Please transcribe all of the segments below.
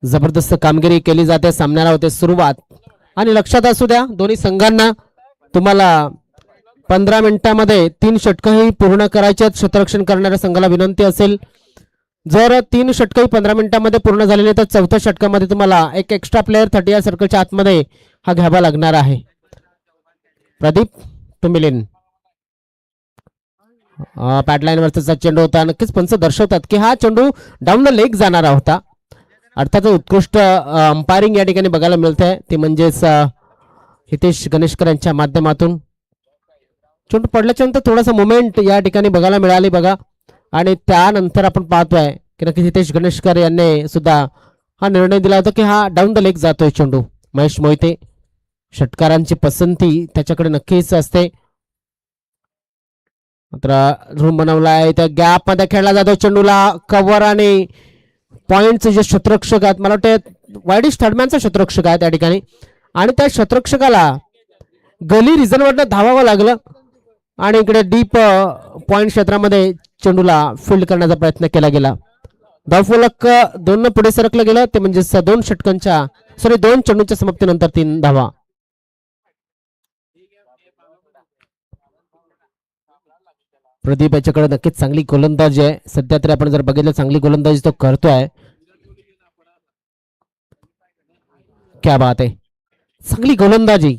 जबरदस्त कामगिरी केली जाते. सामन्याला होते सुरुवात. आणि लक्षात असू द्या दोन्ही संघांना तुम्हाला 15 मिनिटांमध्ये 3 षटकंही पूर्ण करायचे. क्षेत्ररक्षण करणाऱ्या संघाला विनंती असेल जर 3 षटकंही 15 मिनिटांमध्ये पूर्ण झालेले तर चौथ्या षटकामध्ये तुम्हाला एक एक्स्ट्रा प्लेअर 30 या सर्कलच्या आतमध्ये हा घ्यावा लागणार आहे. प्रदीप टुमिलिन पॅडलाईन वरचा चेंडू होता. नक्कीच पंच दर्शवतात की हा चेंडू डाऊन द लेग जाणारा होता. अर्थात उत्कृष्ट अंपायरिंग या ठिकाणी बघायला मिळतंय ते म्हणजेच हितेश गणेशकर यांच्या माध्यमातून. चेंडू पडल्याच्या नंतर थोडासा मुवमेंट या ठिकाणी बघायला मिळाली बघा. आणि त्यानंतर आपण पाहतोय की नक्की हितेश गणेशकर यांनी सुद्धा हा निर्णय दिला होता की हा डाऊन द लेग जातोय चेंडू. महेश मोहिते षटकारांची पसंती त्याच्याकडे नक्कीच असते. मात्र रूम बनवलाय त्या गॅप मध्ये खेळला जातो चेंडूला. कव्हर आणि पॉइंटचे जे क्षेत्ररक्षक आहेत मला वाटतं वाईडिश थर्डमॅनचा क्षेत्ररक्षक आहे त्या ठिकाणी. आणि त्या क्षेत्ररक्षकाला गली रिझन वरनं धावावं लागलं आणि इकडे डीप पॉइंट क्षेत्रामध्ये चेंडूला फील्ड करण्याचा प्रयत्न केला गेला. धावफलक 2 पुढे सरकलं गेलं ते म्हणजे 2 चेंडूंच्या समाप्तीनंतर 3 धावा. प्रदीप याच्याकडे नक्कीच चांगली गोलंदाजी आहे. सध्या तरी आपण जर बघितलं चांगली गोलंदाजी तो करतोय. क्या बात आहे. चांगली गोलंदाजी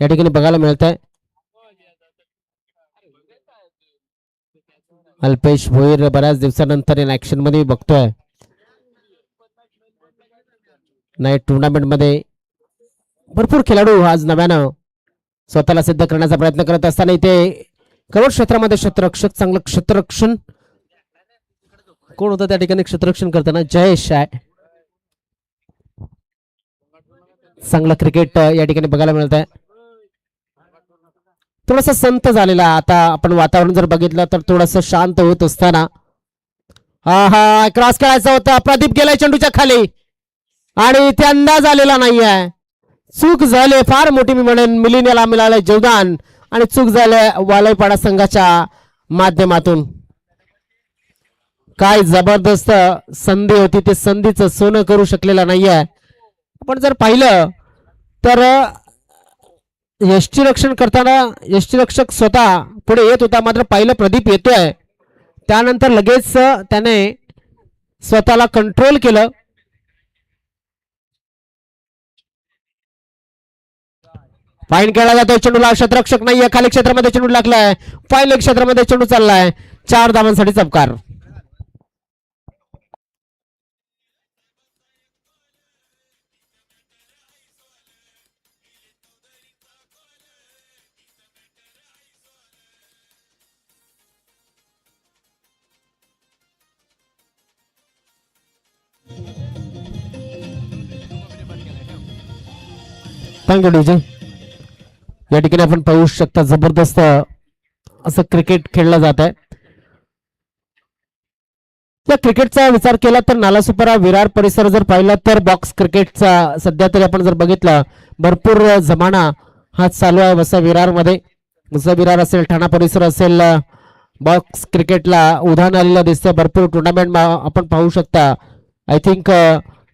या ठिकाणी बघायला मिळत आहे. अल्पेश भोईर बऱ्याच दिवसानंतर इन ऍक्शन मध्ये बघतोय. नाईट टुर्नामेंट मध्ये भरपूर खेळाडू आज नव्यानं स्वतःला सिद्ध करण्याचा प्रयत्न करत असताना इथे कव्हर क्षेत्रामध्ये क्षेत्ररक्षक चांगलं क्षेत्ररक्षण कोण होतं त्या ठिकाणी क्षेत्ररक्षण करताना जयेश आहे. चांगलं क्रिकेट या ठिकाणी बघायला मिळत आहे. थोडासा संत झालेला आता आपण वातावरण जर बघितलं तर थोडस शांत होत असताना हा क्रॉस खेळायचा होता. प्रदीप गेलाय चेंडूच्या खाली आणि ते अंदाज आलेला नाहीये. चूक झाली फार मोठी मी म्हणेन. मिलिंदला मिळालंय जीवदान आणि चूक झालंय वालयपाडा संघाच्या माध्यमातून. काय जबरदस्त संधी होती ते संधीचं सोनं करू शकलेला नाहीये. आपण जर पाहिलं तर यष्टीरक्षण करताना यष्टीरक्षक स्वतः पुढे येत होता. मात्र पाहिलं प्रदीप येतोय त्यानंतर लगेच त्याने स्वतःला कंट्रोल केलं. फाईन केला जातोय चेंडूला. क्षेत्ररक्षक नाहीये. खाली क्षेत्रामध्ये चेंडू लागलाय. फाईन लेग क्षेत्रामध्ये चेंडू चाललाय. 4 धावांसाठी चमकार. Thank you DJ. या ठिकाणी आपण पाहू शकता जबरदस्त असं क्रिकेट खेळलं जात आहे. या क्रिकेटचा विचार केला तर नालासोपारा विरार परिसर जर पाहिला तर बॉक्स क्रिकेटचा सध्या तरी आपण जर बघितलं भरपूर जमाना हा चालू आहे वसा विरार मध्ये. वसा विरार असेल ठाणा परिसर असेल बॉक्स क्रिकेटला उधाण आलेलं दिसतंय. भरपूर टुर्नामेंट आपण पाहू शकता. आय थिंक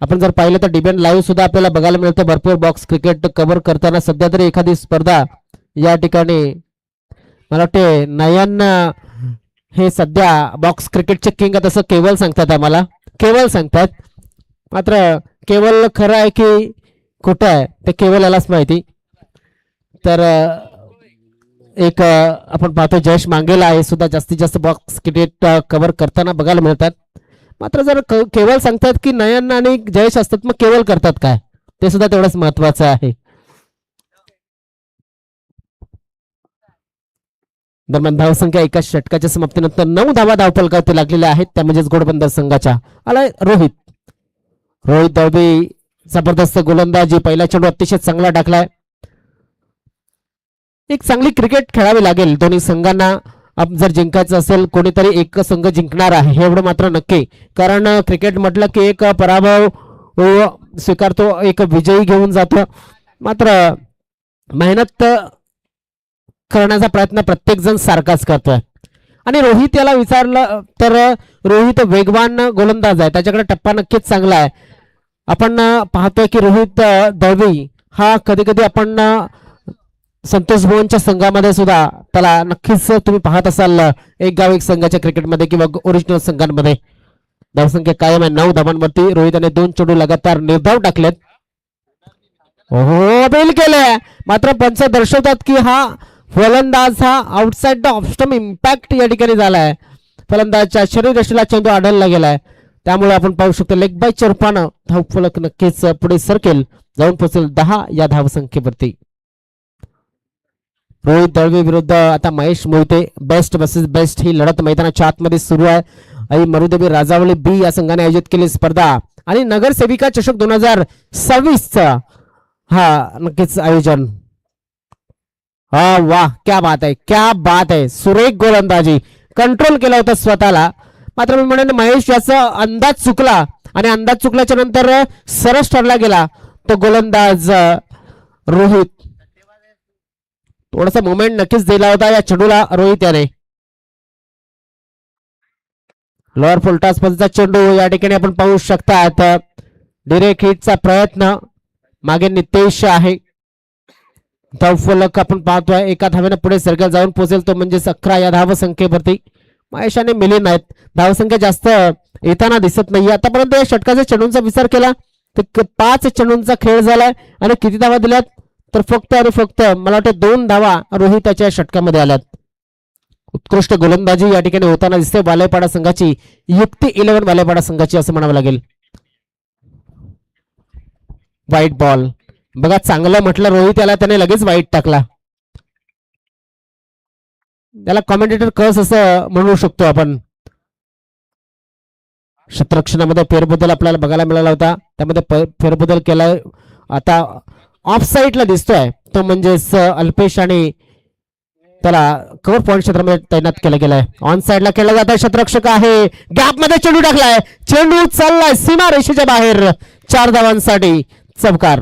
आपण जर पाहिलं तर डीबीएन लाईव्ह सुद्धा आपल्याला बघायला मिळतं भरपूर बॉक्स क्रिकेट कव्हर करताना. सध्या तरी एखादी स्पर्धा या ठिकाणी मला वाटते नयन हे सध्या बॉक्स क्रिकेटचे किंग आहेत असं केवल सांगतात आम्हाला. केवल सांगतात. मात्र केवल खरं आहे की खोटं आहे ते केवल यालाच माहिती. तर एक आपण पाहतो जयेश मांगेला आहे सुद्धा जास्तीत जास्त बॉक्स क्रिकेट कव्हर करताना बघायला मिळतात. मात्र जर केवळ सांगतात की नयन आणि जयेश असतात मग केवळ करतात काय ते सुद्धा तेवढंच महत्वाचं आहे. दरम्यान धावसंख्या एका षटकाच्या समाप्तीनंतर 9 धावा धावफलकावरती लागलेल्या आहेत त्या म्हणजेच घोडबंदर संघाच्या. आलाय रोहित. रोहित दळवी जबरदस्त गोलंदाजी. पहिला चेंडू अतिशय चांगला टाकलाय. एक चांगली क्रिकेट खेळावी लागेल दोन्ही संघांना. जर जिंकायचं असेल कोणीतरी एक संघ जिंकणार आहे हे एवढं मात्र नक्की. कारण क्रिकेट म्हटलं की एक पराभव स्वीकारतो एक विजयी घेऊन जातो. मात्र मेहनत करण्याचा प्रयत्न प्रत्येक जण सारखाच करतोय. आणि रोहित याला विचारलं तर रोहित वेगवान गोलंदाज आहे, त्याच्याकडे टप्पा नक्कीच चांगला आहे. आपण पाहतोय की रोहित दळवी हा कधी कधी आपण संतोष भुवनच्या संघामध्ये सुद्धा त्याला नक्कीच तुम्ही पाहत असाल एक गाव एक संघाच्या क्रिकेटमध्ये किंवा ओरिजिनल संघांमध्ये. धावसंख्या कायम आहे 9 धावांवरती. रोहितने 2 चेंडू लगातार निर्धाव टाकलेत. हो बेल केलंय, मात्र पंच दर्शवतात की हा फलंदाज हा outside the off stump impact या ठिकाणी झालाय. फलंदाजच्या शरीरयष्टीला चेंडू आढळला गेलाय, त्यामुळे आपण पाहू शकतो लेग बाय रूपानं धावफलक नक्कीच पुढे सरकेल, जाऊन पोहोचेल 10 या धावसंख्येवरती. रोहित दळवी विरुद्ध आता Mahesh Mohite, best versus best ही लढत मैदानाच्या आतमध्ये सुरू आहे. आणि मरुदेवी राजावली बी या संघाने आयोजित केली स्पर्धा आणि नगरसेविका चषक 2026 चा हा नक्कीच आयोजन. हा वाह, क्या बात आहे, क्या बात आहे. सुरेख गोलंदाजी, कंट्रोल केला होता स्वतःला. मात्र मी म्हणेन महेश याचा अंदाज चुकला आणि अंदाज चुकल्याच्या नंतर सरस ठरला गेला तो गोलंदाज रोहित. थोडासा मोमेंट नक्कीच दिला होता या चेंडूला रोहित याने. लोअर फुलटॉस पद्धतीचा चेंडू या ठिकाणी आपण पाहू शकतात. डिरेक्ट हिटचा प्रयत्न मागे नितेश आहे. धावफलक आपण पाहतोय एका धावेने पुढे सरकेल, जाऊन पोहोचेल तो म्हणजे 11 या धावसंख्येवरती. महेशाने मिलिंद आहेत, धावसंख्या जास्त येताना दिसत नाही. आतापर्यंत या षटकाच्या चेंडूंचा विचार केला तर 5 चेंडूंचा खेळ झालाय आणि किती धावा दिल्यात तर फक्त आणि फक्त मला वाटतं 2 धावा रोहिताच्या षटकामध्ये आल्यात. उत्कृष्ट गोलंदाजी या ठिकाणी होताना दिसते वालेपाडा संघाची, युक्ती 11 वालेपाडा संघाची असं म्हणावं लागेल. वाईट बॉल बघा, चांगलं म्हटलं रोहित याला, त्याने लगेच वाईट टाकला. त्याला कॉमेंटेटर कस असं म्हणू शकतो आपण. क्षेत्ररक्षणामध्ये फेरबदल आपल्याला बघायला मिळाला होता, त्यामध्ये फेरबदल केलाय आता ऑफ साईडला दिसतोय तो म्हणजेच अल्पेश आणि त्याला कव्हर पॉइंट क्षेत्रामध्ये तैनात केलं गेलाय. ऑन साइडला केला जात आहे, क्षेत्ररक्षक आहे, गॅप मध्ये चेंडू टाकलाय, चेंडू चाललाय सीमा रेषेच्या बाहेर. 4 धावांसाठी चमकार.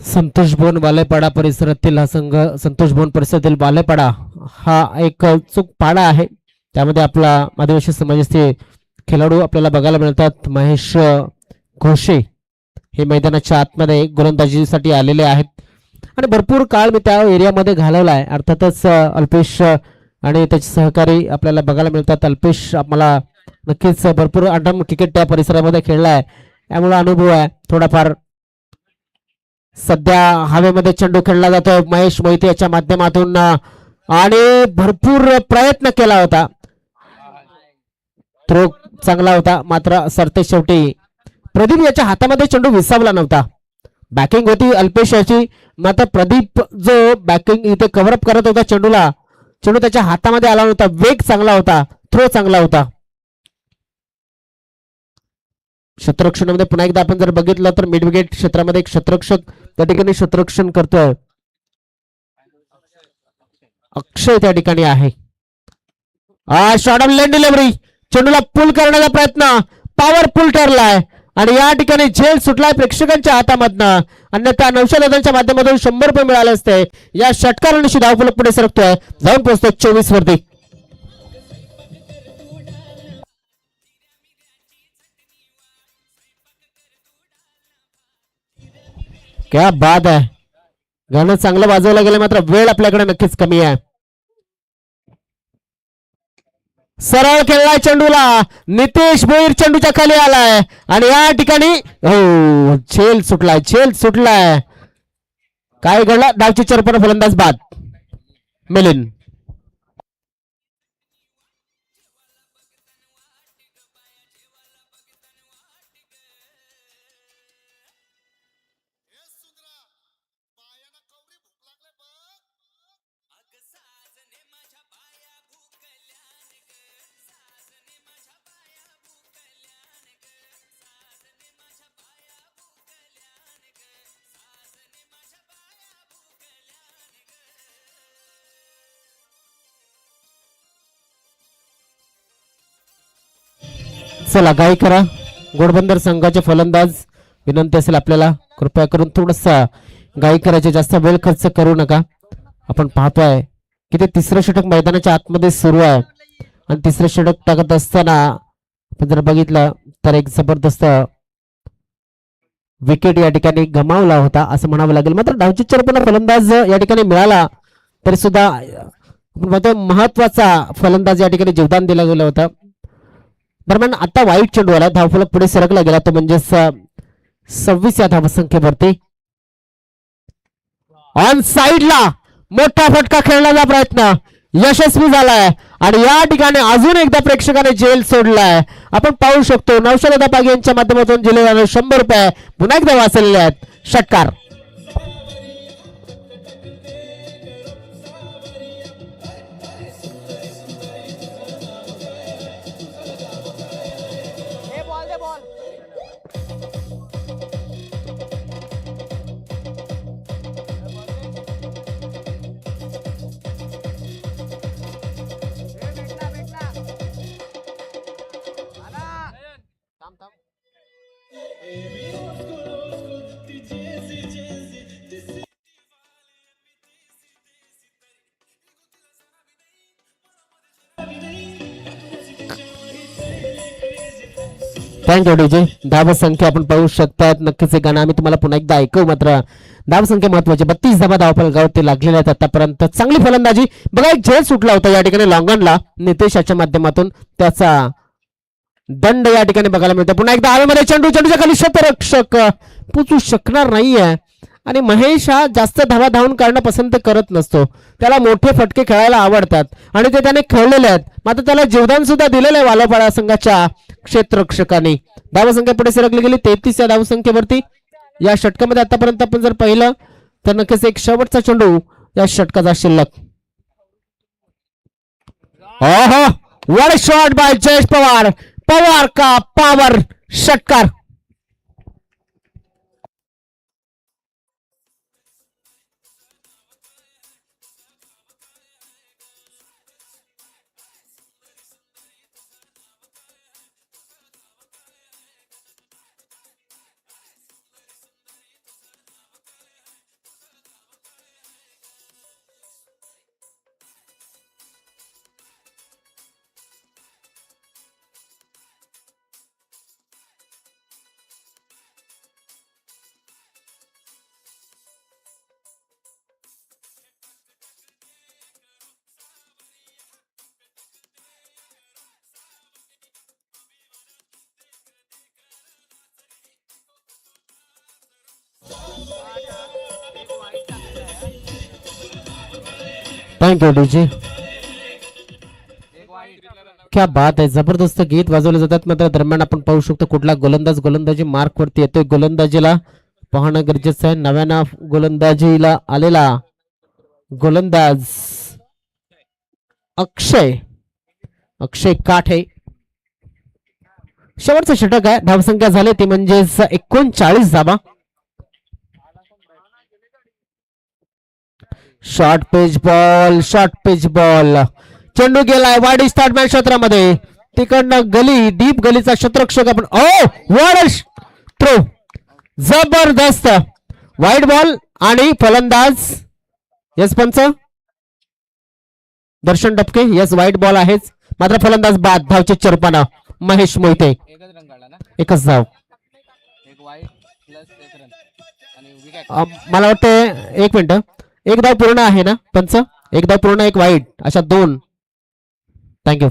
संतोष भवन वालेपाडा परिसरातील हा संघ, संतोष भवन परिसरातील वालेपाडा हा एक चूक पाडा आहे. त्यामध्ये आपला आदिवासी समाजाचे खेळाडू आपल्याला बघायला मिळतात. महेश घोषे हे मैदानाच्या आतमध्ये गोलंदाजीसाठी आलेले आहेत आणि भरपूर काळ मी त्या एरियामध्ये घालवला आहे. अर्थातच अल्पेश आणि त्याचे सहकारी आपल्याला बघायला मिळतात. अल्पेश आम्हाला नक्कीच भरपूर अंडम क्रिकेट त्या परिसरामध्ये खेळला आहे, त्यामुळे अनुभव आहे थोडाफार. सध्या हवेमध्ये चेंडू खेळला जातोय महेश मोहिते याच्या माध्यमातून आणि भरपूर प्रयत्न केला होता, थ्रो चांगला होता, मात्र सरते शेवटी प्रदीप याच्या हातामध्ये चेंडू विसावला नव्हता. बॅकिंग होती अल्पेश याची, मात्र प्रदीप जो बॅकिंग इथे कव्हरअप करत होता चेंडूला, चेंडू त्याच्या हातामध्ये आला नव्हता. वेग चांगला होता, थ्रो चांगला होता. क्षेत्ररक्षणामध्ये पुन्हा एकदा आपण जर बघितलं तर मिड विकेट क्षेत्रामध्ये एक क्षेत्ररक्षक त्या ठिकाणी क्षेत्ररक्षण करतोय, अक्षय त्या ठिकाणी आहे. शॉर्ट ऑफ लेन डिलिव्हरी, चेंडूला पुल करण्याचा प्रयत्न पॉवरफुल ठरलाय आणि या ठिकाणी झेल सुटलाय प्रेक्षकांच्या हातामधनं. अन्यथा 900 माध्यमातून 100 रुपये मिळाले असते. या षटकारांशी धावफलक पुढे सरकतोय, जाऊन पोहोचतोय 24 वरती. क्या बात आहे, गाणं चांगलं वाजवलं गेलं, मात्र वेळ आपल्याकडे नक्कीच कमी आहे. सरळ खेळलाय चेंडूला, नितेश भोईर चेंडूच्या खाली आलाय आणि या ठिकाणी हो झेल सुटलाय, झेल सुटलाय. काय घडलं, डावची चरपण फलंदाज बाद मिलिंद. चला गाई करा. घोडबंदर संघाचे फलंदाज विनंती असेल आपल्याला कृपया करून थोडसा गाई करायचे, जास्त वेळ खर्च करू नका. आपण पाहतोय की ते तिसरं षटक मैदानाच्या आतमध्ये सुरू आहे आणि तिसरं षटक टाकत असताना आपण जर बघितलं तर एक जबरदस्त विकेट या ठिकाणी गमावला होता असं म्हणावं लागेल. मात्र डावचिच्चर फलंदाज या ठिकाणी मिळाला तरी सुद्धा आपण पाहतोय महत्वाचा फलंदाज या ठिकाणी जीवदान दिला गेला होता. दरम्यान आता वाईट चेंडू आला, धावफलक पुढे सरकला गेला तो म्हणजेच 26 या धावसंख्येवरती. ऑन साइडला मोठा फटका खेळण्याचा प्रयत्न यशस्वी झालाय आणि या ठिकाणी अजून एकदा प्रेक्षकाने जेल सोडलाय. आपण पाहू शकतो नौशाद पागे यांच्या माध्यमातून जिल्ह्याला 100 रुपये पुन्हा एकदा वाचलेले आहेत. षटकार. Thank you DJ. धावसंख्या आपण पाहू शकतात. नक्कीच हे गाणं आम्ही तुम्हाला पुन्हा एकदा ऐकू. मात्र धावसंख्या महत्वाची 32 धावा धावफलकावरती लागलेल्या आहेत आतापर्यंत. चांगली फलंदाजी बघा. एक झेल सुटला होता या ठिकाणी लॉंगनला नितेशाच्या माध्यमातून, त्याचा दंड या ठिकाणी बघायला मिळतो. पुन्हा एकदा हवेमध्ये चेंडू, चेंडूच्या खाली शतरक्षक पोचू शकणार नाहीये आणि महेश हा जास्त धावा धावून काढणं पसंत करत नसतो. त्याला मोठे फटके खेळायला आवडतात आणि ते त्याने खेळलेले आहेत. मात्र त्याला जीवदान सुद्धा दिलेलं आहे वालोपाडा संघाच्या क्षेत्ररक्षकांनी. धावसंख्या पुढे सरकली गेली 33 या धावसंख्येवरती. या षटकामध्ये आतापर्यंत आपण जर पाहिलं तर नक्कीच एक शेवटचा चेंडू या षटकाचा शिल्लक. What shot bye Jayesh Pawar. Pawar का पावर. षटकार. Thank you DJ. क्या बात आहे. जबरदस्त गीत वाजवले जातात. मात्र दरम्यान आपण पाहू शकतो कुठला गोलंदाजी मार्क वरती येतोय. गोलंदाजीला पाहणं गरजेचं आहे. नव्यानं गोलंदाजीला आलेला गोलंदाज अक्षय काठे. शेवटचं षटक आहे. धावसंख्या झाली ती म्हणजेच 39 धावा. शॉर्ट पेज बॉल चेंडू गेलाय वाडी स्टार्टमॅन क्षेत्रामध्ये. तिकडनं गली डीप गलीचा क्षेत्ररक्षक आपण थ्रो. जबरदस्त वाईड बॉल आणि फलंदाज यस पंच दर्शन डबके. यस वाईट बॉल आहेच मात्र फलंदाज बाद. धावचे चरपाना महेश मोहिते. एकच धाव. मला वाटतं एक मिनिट. एक धाव पूर्ण आहे ना पंच. एक धाव पूर्ण एक वाईट अशा 2. थँक्यू.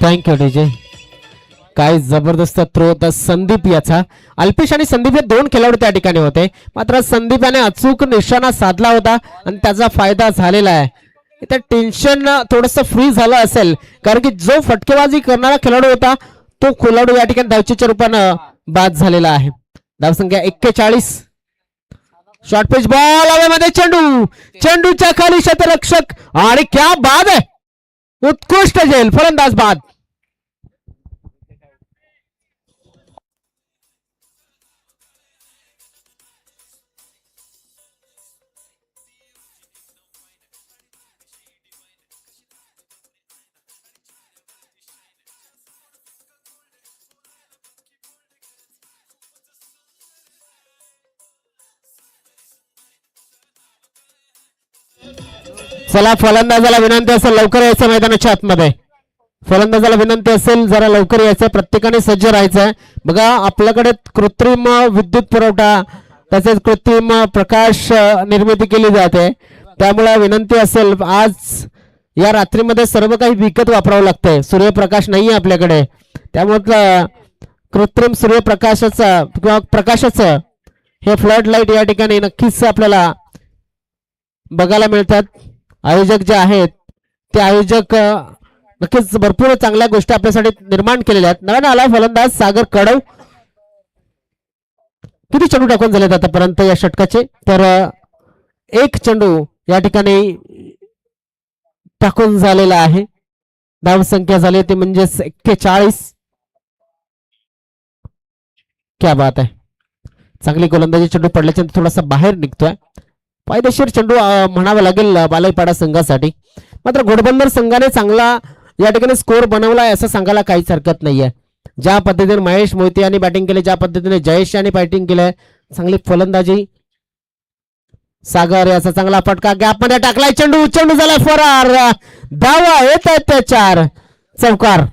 Thank you DJ. काय जबरदस्त थ्रो होता संदीप याचा. अल्पेश आणि संदीप हे दोन खेळाडू त्या ठिकाणी होते, मात्र संदीपाने अचूक निशाणा साधला होता आणि त्याचा फायदा झालेला आहे. इथे टेन्शन थोडस फ्री झालं असेल, कारण की जो फटकेबाजी करणारा खेळाडू होता तो खेळाडू या ठिकाणी धावचीच्या रूपानं बाद झालेला आहे. धावसंख्या 41. शॉर्ट पिच बॉल हवेमध्ये, चेंडू चेंडूच्या खाली क्षेत्ररक्षक आणि क्या बाद आहे, उत्कृष्ट झेल, फलंदाज बाद. चला फलंदाजाला विनंती असेल लवकर यायचं मैदानाच्या आतमध्ये. फलंदाजाला विनंती असेल जरा लवकर यायचं, प्रत्येकाने सज्ज राहायचं. बघा आपल्याकडे कृत्रिम विद्युत पुरवठा तसेच कृत्रिम प्रकाश निर्मिती केली जाते, त्यामुळे विनंती असेल आज या रात्रीमध्ये सर्व काही विकत वापरावं लागतंय. सूर्यप्रकाश नाहीये आपल्याकडे, त्यामुळे कृत्रिम सूर्यप्रकाशाचं किंवा प्रकाशाचं हे फ्लड लाईट या ठिकाणी नक्कीच आपल्याला बघायला मिळतात. आयोजक जे आहेत ते आयोजक नक्कीच भरपूर चांगल्या गोष्टी आपल्यासाठी निर्माण केलेल्या आहेत. नव्याने आला फलंदाज सागर कडव. किती चेंडू टाकून झालेत आतापर्यंत या षटकाचे, तर एक चेंडू या ठिकाणी टाकून झालेला आहे. धाव संख्या झाली ती म्हणजे 41. क्या बात आहे, चांगली गोलंदाजी. चेंडू पडल्याच्या थोडासा बाहेर निघतोय, फायदेशीर चेंडू म्हणावा लागेल बालाईपाडा संघासाठी. मात्र घोडबंदर संघाने चांगला या ठिकाणी स्कोर बनवलाय असं सांगायला काहीच हरकत नाहीये. ज्या पद्धतीने महेश मोहिते यांनी बॅटिंग केली, ज्या पद्धतीने जयेश यांनी बॅटिंग केलंय, चांगली फलंदाजी. सागर याचा चांगला फटका गॅप मध्ये टाकलाय, चेंडू चेंडू झाला फरार. धावा येत आहेत त्या 4. चौकार.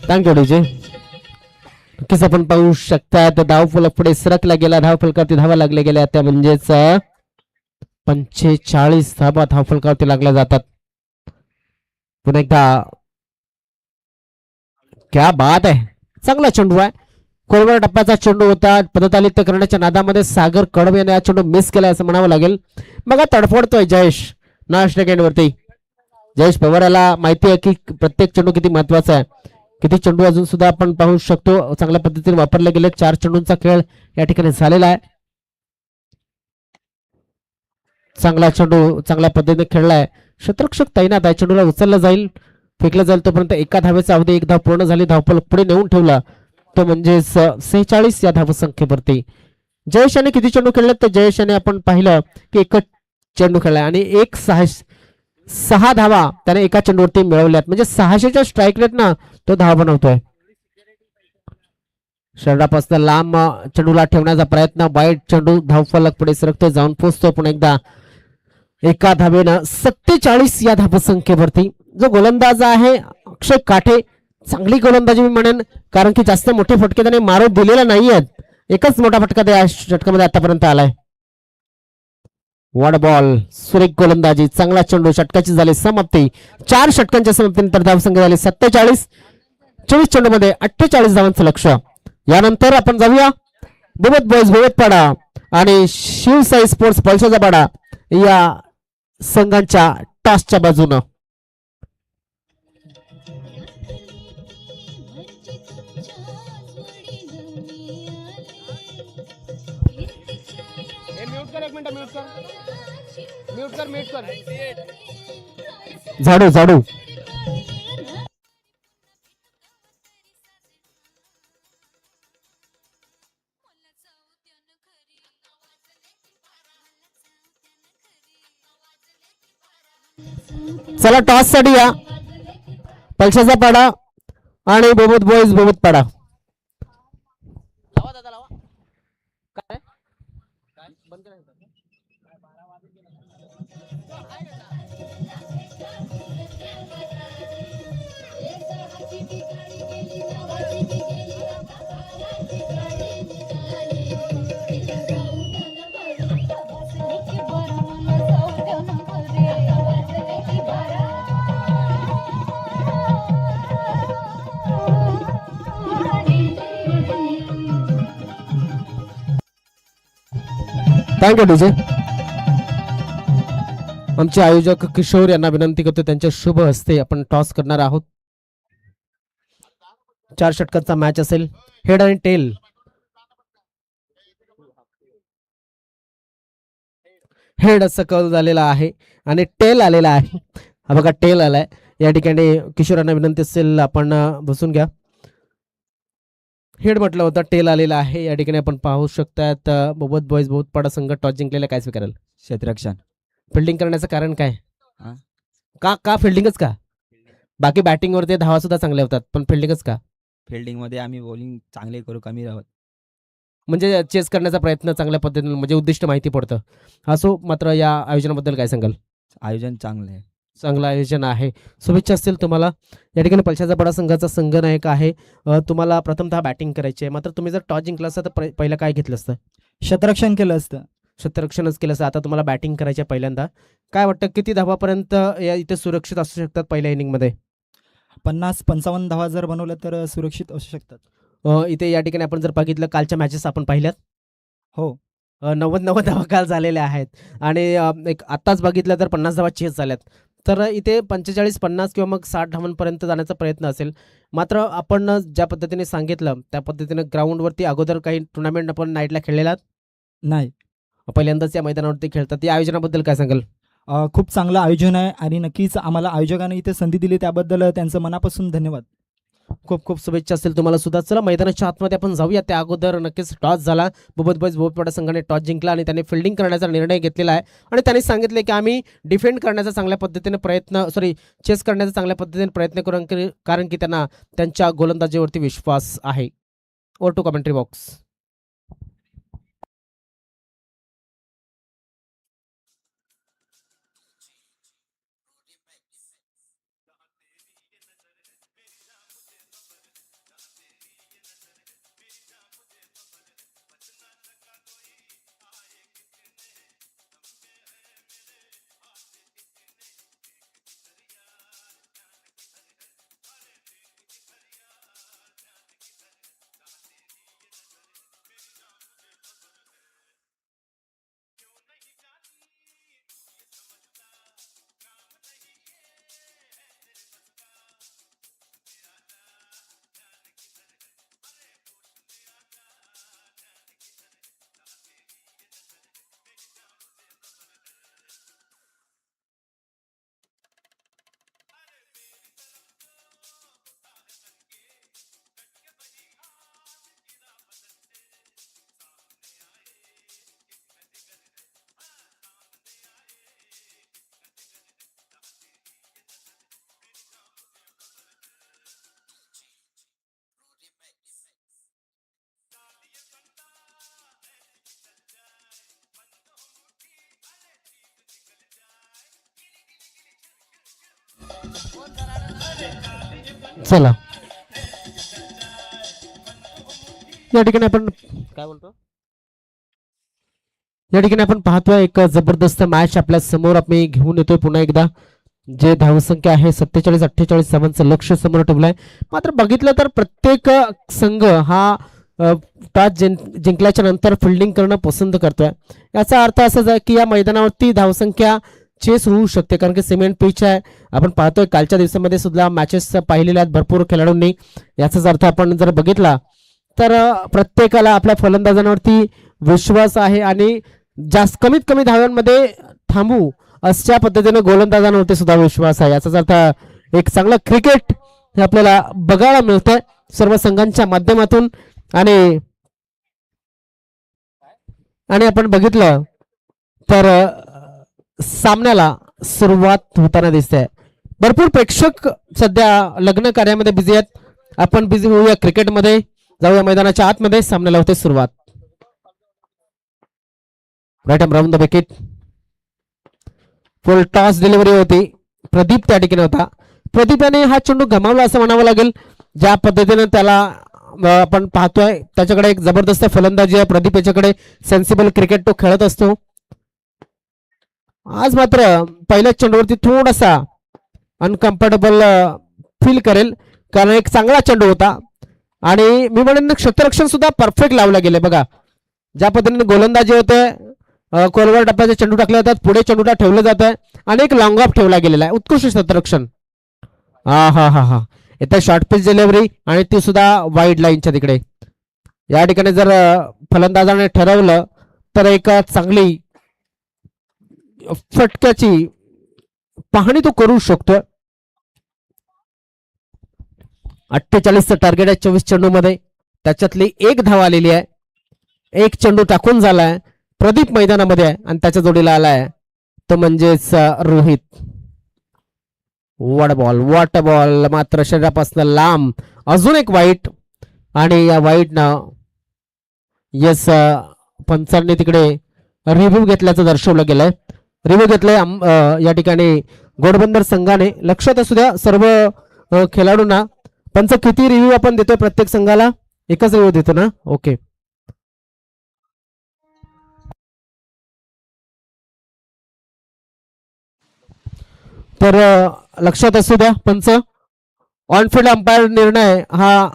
Thank you DJ. नक्कीच आपण पाहू शकता धाव फलक पुढे सरकला गेला, धाव फलकावरती धावा लागल्या गेल्या त्या म्हणजेच 45 धावा धाव फलकावरती लागल्या जातात. पुन्हा एकदा क्या बात आहे, चांगला चेंडू आहे. कोलवर टप्प्याचा चेंडू होता, पदतालित करण्याच्या नादामध्ये सागर कडवे याने हा चेंडू मिस केला असं म्हणावं लागेल. बघा तडफडतोय जयेश नाश वरती. जयेश पवाराला माहिती आहे की प्रत्येक चेंडू किती महत्वाचा आहे. किती चेंडू अजून सुद्धा आपण पाहू शकतो चांगल्या पद्धतीने वापरले गेले. 4 चेंडूंचा खेळ या ठिकाणी झालेला आहे. चांगला चेंडू चांगल्या पद्धतीने खेळलाय. क्षेत्ररक्षक तैनात आहे, चेंडूला उचलला जाईल, फेकलं जाईल तोपर्यंत एका धावेचा अवधी एक धाव पूर्ण झाली. धावफलक पुढे नेऊन ठेवला तो म्हणजे 46 या धावसंख्येवरती. जयेश याने किती चेंडू खेळले तर जयेश याने आपण पाहिलं की एकच चेंडू खेळलाय आणि 6 धावा त्याने एका चेंडूवरती मिळवल्यात, म्हणजे 600च्या स्ट्राईक रेट ना तो धावा बनवतोय. शरीरापासून लांब चेंडूला ठेवण्याचा प्रयत्न, वाईट चेंडू धावफलक पुढे सरकतोय, जाऊन पोहोचतोय पुन्हा एकदा एका धावेनं 47 या धावसंख्येवरती. जो गोलंदाज आहे अक्षय काठे, चांगली गोलंदाजी मी म्हणेन, कारण की जास्त मोठे फटके त्याने मारू दिलेले नाहीयेत. एकच मोठा फटका त्या षटकामध्ये आतापर्यंत आलाय. वॉड बॉल, सुरेख गोलंदाजी, चांगला चेंडू, षटकाची झाली समाप्ती. 4 षटकांच्या समाप्तीनंतर धावसंख्या झाली 47. 24 चेंडूमध्ये 48 धावांचं लक्ष. यानंतर आपण जाऊया बोबत बॉयज बोबतपाडा आणि शिवसाई स्पोर्ट्स पळशाचा पाडा या संघांच्या टॉसच्या बाजूनं. झाडू झाडू चला टॉस साठी या. पलशाचा पाडा आणि बोबत बॉयज बोबत पाडा. Thank you DJ. आमचे आयोजक किशोर यांना विनंती करतो त्यांच्या शुभ हस्ते आपण टॉस करणार आहोत. 4 षटकांचा मॅच असेल. हेड आणि टेल. हेड असं कल झालेला आहे आणि टेल आलेला आहे. हा बघा टेल आलाय. या ठिकाणी किशोरांना विनंती असेल आपण बसून घ्या. हेड म्हटलं होतं, टेल आलेला आहे. या ठिकाणी आपण पाहू शकतात मोहम्मद बॉईज बहुत पडा संघ टॉस जिंकलेला. काय स्वीकारेल? क्षेत्ररक्षण. फिल्डिंग करण्याचं कारण काय? हा? का फिल्डिंगच का? बाकी बॅटिंगवरती धावा सुद्धा चांगल्या होतात, पण फिल्डिंगच का? फिल्डिंग मध्ये आम्ही बॉलिंग चांगले करू, कमी राहत. म्हणजे चेस करण्याचा प्रयत्न चांगल्या पद्धतीने, म्हणजे उद्दिष्ट माहिती पडतं. असो, मात्र या आयोजनाबद्दल काय सांगाल? आयोजन चांगलं आहे. चांगलं आयोजन आहे. शुभेच्छा असतील तुम्हाला. या ठिकाणी पलशाचा बडा संघाचा संघनायक आहे. तुम्हाला प्रथमतः बॅटिंग करायची आहे, मात्र तुम्ही जर टॉस जिंकला असता तर पहिलं काय घेतलं असतं? क्षेत्ररक्षण केलं असतं. क्षेत्ररक्षणच केलं असतं. आता तुम्हाला बॅटिंग करायची आहे पहिल्यांदा. काय वाटतं किती धावापर्यंत या इथे सुरक्षित असू शकतात पहिल्या इनिंगमध्ये? 50-55 धावा जर बनवल्या तर सुरक्षित असू शकतात. इथे या ठिकाणी आपण जर बघितलं कालच्या मॅचेस आपण पाहिल्यात. हो. 90 धावा काल झालेल्या आहेत आणि एक आत्ताच बघितलं तर 50 धावा चेस झाल्यात. तर इथे 45-50 किंवा मग 60 धावांपर्यंत जाण्याचा प्रयत्न असेल. मात्र आपण ज्या पद्धतीने सांगितलं त्या पद्धतीने ग्राउंडवरती अगोदर काही टुर्नामेंट आपण नाईटला खेळलेलात? नाही. पहिल्यांदाच या मैदानावरती खेळतात. या आयोजनाबद्दल काय सांगाल? खूप चांगलं आयोजन आहे आणि नक्कीच आम्हाला आयोजकांनी इथे संधी दिली त्याबद्दल त्यांचं मनापासून धन्यवाद. खूप खूप शुभेच्छा असतील तुम्हाला सुद्धा. चला मैदानाच्या आतमध्ये आपण जाऊया. त्या अगोदर नक्कीच टॉस झाला. मोहम्मद बॉईज बहुत संघाने टॉस जिंकला आणि त्यांनी फिल्डिंग करण्याचा निर्णय घेतलेला आहे आणि त्यांनी सांगितले की आम्ही डिफेंड करण्याचा चांगल्या पद्धतीने चेस करण्याचा चांगल्या पद्धतीने प्रयत्न करू, कारण की त्यांना त्यांच्या गोलंदाजीवरती विश्वास आहे. Over to commentary box. चला या ठिकाणी आपण काय बोलतो, या ठिकाणी आपण पाहतोय एक जबरदस्त मॅच आपल्या समोर आम्ही घेऊन येतोय पुन्हा एकदा. जे धावसंख्या आहे 47-48 धावांचं लक्ष समोर ठेवलंय. मात्र बघितलं तर प्रत्येक संघ हा टॉस जिंकल्याच्या नंतर फिल्डिंग करणं पसंत करतोय. याचा अर्थ असाच आहे की या मैदानावरती धावसंख्या चेस होऊ शकते, कारण की सिमेंट पिच आहे. आपण पाहतोय कालच्या दिवसामध्ये सुद्धा मॅचेस पाहिलेल्या आहेत भरपूर खेळाडूंनी. याचाच अर्थ आपण जर बघितला तर प्रत्येकाला आपल्या फलंदाजांवरती विश्वास आहे आणि जास्त कमीत कमी धाव्यांमध्ये थांबू अशा पद्धतीने गोलंदाजांवरती सुद्धा विश्वास आहे. याचाच अर्थ एक चांगलं क्रिकेट हे आपल्याला बघायला मिळतंय सर्व संघांच्या माध्यमातून. आणि आपण बघितलं तर सामन्याला सुरुवात होताना दिसते. भरपूर प्रेक्षक सध्या लग्न कार्यामध्ये बिझी आहेत. आपण बिझी होऊया क्रिकेटमध्ये, जाऊया मैदानाच्या आतमध्ये. सामन्याला होते सुरुवात. Right arm round the wicket. Full toss delivery होती. प्रदीप त्या ठिकाणी होता. प्रदीपाने हा चेंडू गमावला असं म्हणावं लागेल. ज्या पद्धतीने त्याला आपण पाहतोय त्याच्याकडे एक जबरदस्त फलंदाजी आहे. प्रदीप याच्याकडे सेन्सिबल क्रिकेट तो खेळत असतो. आज मात्र पहिल्या चेंडूवरती थोडासा अनकम्फर्टेबल फील करेल, कारण एक चांगला चेंडू होता आणि मी म्हणेन क्षेत्ररक्षण सुद्धा परफेक्ट लावलं गेले. बघा ज्या पद्धतीने गोलंदाजी होते खोलवर टप्प्याचे चेंडू टाकले जातात, पुढे चेंडूला ठेवलं जात आहे आणि एक लॉंग ऑफ ठेवला गेलेला आहे. उत्कृष्ट क्षेत्ररक्षण. हा हा हा हा इथे शॉर्ट पिच डिलिव्हरी आणि ती सुद्धा वाईड लाईनच्या तिकडे. या ठिकाणी जर फलंदाजाने ठरवलं तर एक चांगली फटक्याची पाहणी तो करू शकतो. 48 टार्गेट आहे 24 चेंडू मध्ये, त्याच्यातली एक धाव आलेली आहे. एक चेंडू टाकून झालाय. प्रदीप मैदानामध्ये आहे आणि त्याच्या जोडीला आलाय तो म्हणजेच रोहित. वॉट बॉल मात्र शरीरापासून लांब. अजून एक वाईट आणि या वाईटनं येस पंचांनी तिकडे रिव्ह्यू घेतल्याचं दर्शवलं गेलंय. रिव्ह्यू घेतलंय या ठिकाणी घोडबंदर संघाने. लक्षात असू द्या सर्व खेळाडूंना, पंच किती रिव्ह्यू आपण देतोय प्रत्येक संघाला? एकच रिव्ह्यू देतो ना? ओके. तर लक्षात असू द्या पंच, ऑन फील्ड अंपायर निर्णय हा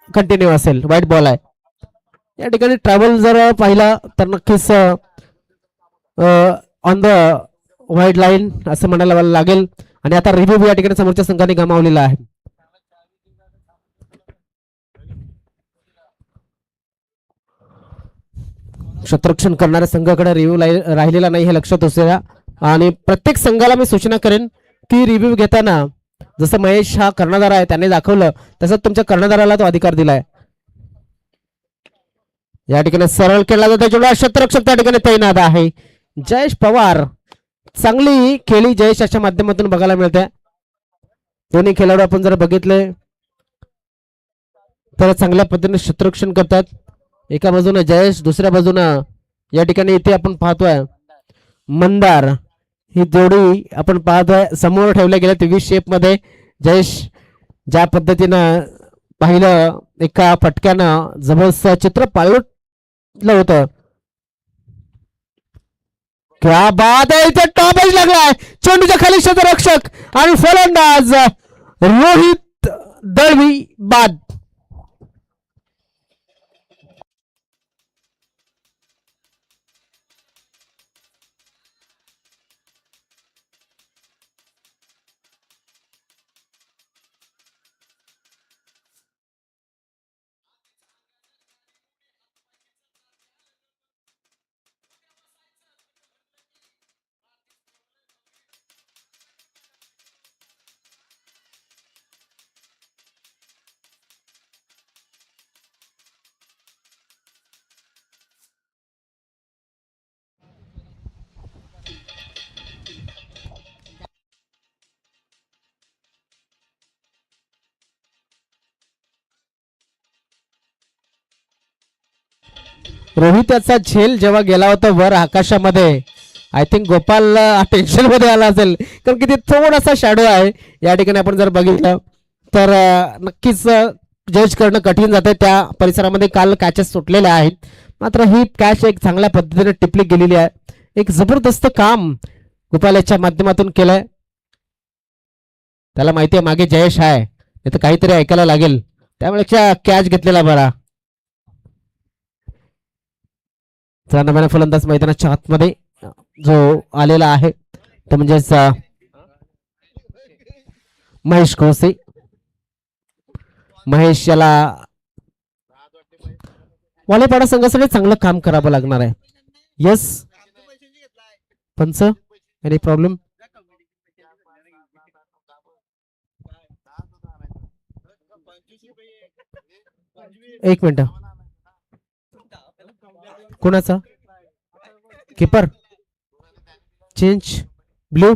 कंटिन्यू असेल. वाईट बॉल आहे या ठिकाणी. ट्रॅव्हल जर पाहिला तर नक्कीच ऑन द व्हाईट लाईन असं म्हणायला लागेल. आणि आता रिव्ह्यू या ठिकाणी समोरच्या संघाने गमावलेला आहे. क्षेत्ररक्षण करणाऱ्या संघाकडे रिव्ह्यू राहिलेला नाही हे लक्षात असू द्या. आणि प्रत्येक संघाला मी सूचना करेन की रिव्ह्यू घेताना जसं महेश हा कर्णधार आहे त्याने दाखवलं तसंच तुमच्या कर्णधाराला तो अधिकार दिलाय. या ठिकाणी सरळ केला जातो जेवढा क्षेत्ररक्षक त्या ठिकाणी तैनात आहे. जयेश पवार. चांगली खेळी जयेशाच्या माध्यमातून बघायला मिळते. दोन्ही खेळाडू आपण जर बघितले तर चांगल्या पद्धतीने क्षेत्ररक्षण करतात. एका बाजूने जयेश, दुसऱ्या बाजूनं या ठिकाणी इथे आपण पाहतोय मंदार. ही जोडी आपण पाहतोय समोर ठेवल्या गेल्या 23 शेप मध्ये. जयेश ज्या पद्धतीनं पाहिलं एका फटक्यानं जबरदस्त चित्र पालटलं होतं. क्या बात आहे. इथे टॉप एज लागलाय चेंडूच्या खाली क्षेत्ररक्षक आणि फलंदाज रोहित दळवी बाद. रोहित याचा झेल जेव्हा गेला होता वर आकाशामध्ये, आय थिंक गोपाल टेन्शन मध्ये आला असेल कारण की ते थोडासा शॅडो आहे. या ठिकाणी आपण जर बघितलं तर नक्कीच जज करणं कठीण जाते. त्या परिसरामध्ये काल कॅचेस सुटलेल्या आहेत मात्र ही कॅच एक चांगल्या पद्धतीने टिपली गेलेली आहे. एक जबरदस्त काम गोपाल याच्या माध्यमातून केलंय. त्याला माहिती आहे मागे जयेश आहे नाही तर काहीतरी ऐकायला लागेल, त्यामुळे कॅच घेतलेला बरा. नव्याने फलंदाज मैदानाच्या आतमध्ये जो आलेला आहे तो म्हणजेच महेश कोसे. महेश याला वालेपाडा संघासाठी चांगलं काम करावं लागणार आहे. येस पंच, एनी प्रॉब्लेम? एक मिनिट. कोणाचा कीपर चेंज ब्लू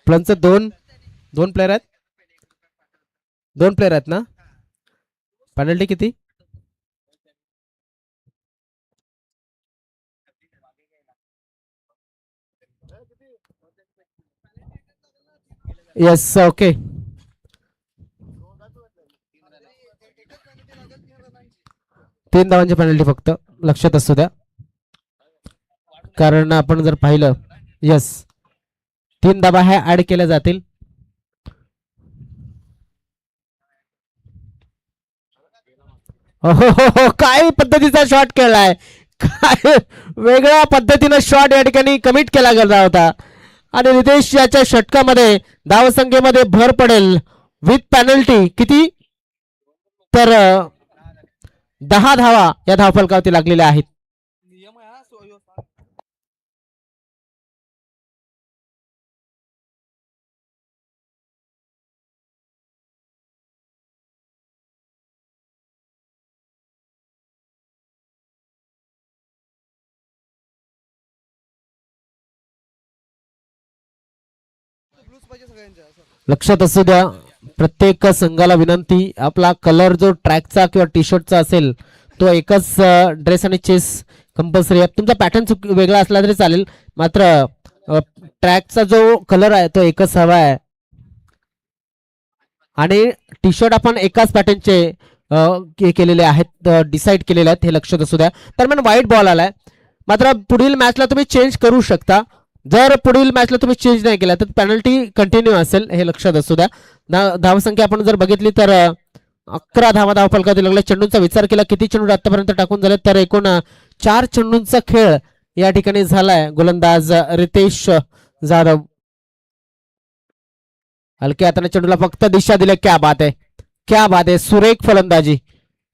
प्लनचं दोन प्लेयर आहेत. 2 प्लेयर आहेत ना. पेनल्टी किती? Yes okay. 3 धावांची पेनल्टी फक्त लक्षात असू द्या, कारण आपण जर पाहिलं येस 3 धावा ह्या ऍड केल्या जातील. हो काय पद्धतीचा शॉट खेळलाय, काय वेगळ्या पद्धतीनं शॉट या ठिकाणी कमिट केला गेला होता आणि रितेश याच्या षटकामध्ये धावसंख्येमध्ये भर पडेल विथ पेनल्टी किती तर 10 धावा या धावफलकावरती लागलेल्या आहेत. लक्षात असू द्या, प्रत्येक संघाला विनंती, आपला कलर जो ट्रॅकचा किंवा टी शर्टचा असेल तो एकच ड्रेस आणि चेस कंपल्सरी आहे. तुमचा पॅटर्न वेगळा असला तरी चालेल, मात्र ट्रॅकचा जो कलर आहे तो एकच हवा आहे आणि टी शर्ट आपण एकाच पॅटर्नचे केलेले आहेत, डिसाईड केलेले आहेत, हे लक्षात असू द्या. दरम्यान व्हाईट बॉल आलाय, मात्र पुढील मॅचला तुम्ही चेंज करू शकता. जर पुढील मॅचला तुम्ही चेंज नाही केला तर पेनल्टी कंटिन्यू असेल, हे लक्षात असू द्या. धावसंख्या आपण जर बघितली तर 11 धावा धावफलकावरती लागल्या. चेंडूंचा विचार केला किती चेंडू आतापर्यंत टाकून झाले तर एकूण 4 चेंडूंचा खेळ या ठिकाणी झालाय. गोलंदाज रितेश जाधव हलक्या हाताने चेंडूला फक्त दिशा दिली. क्या बात आहे, क्या बात आहे, सुरेख फलंदाजी.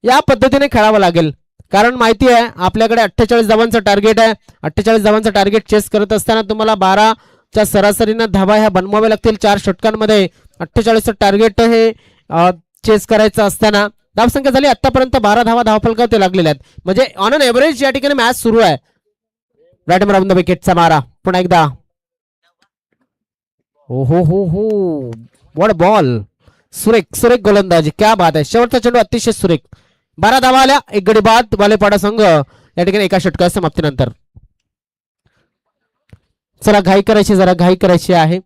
या पद्धतीने खेळावं लागेल, कारण माहिती आहे आपल्याकडे 48 धावांचं टार्गेट आहे. 48 धावांचं टार्गेट चेस करत असताना तुम्हाला 12च्या सरासरीनं धावा ह्या बनवाव्या लागतील 4 षटकांमध्ये. 48चं टार्गेट हे चेस करायचं असताना धावसंख्या झाली आतापर्यंत 12 धावा धावफलकावरती लागलेल्या आहेत, म्हणजे ऑन अन एव्हरेज या ठिकाणी मॅच सुरू आहे. राईट राऊंड द विकेटचा मारा पुन्हा एकदा. हो हो हो हो, व्हॉट बॉल, सुरेख सुरेख गोलंदाजी, क्या बात आहे. शेवटचा चेंडू अतिशय सुरेख. 12 धावा आल्या, एक गडी बाद. वालेपाडा संघ या ठिकाणी एका षटका समाप्तीनंतर. चला घाई करायची, जरा घाई करायची आहे,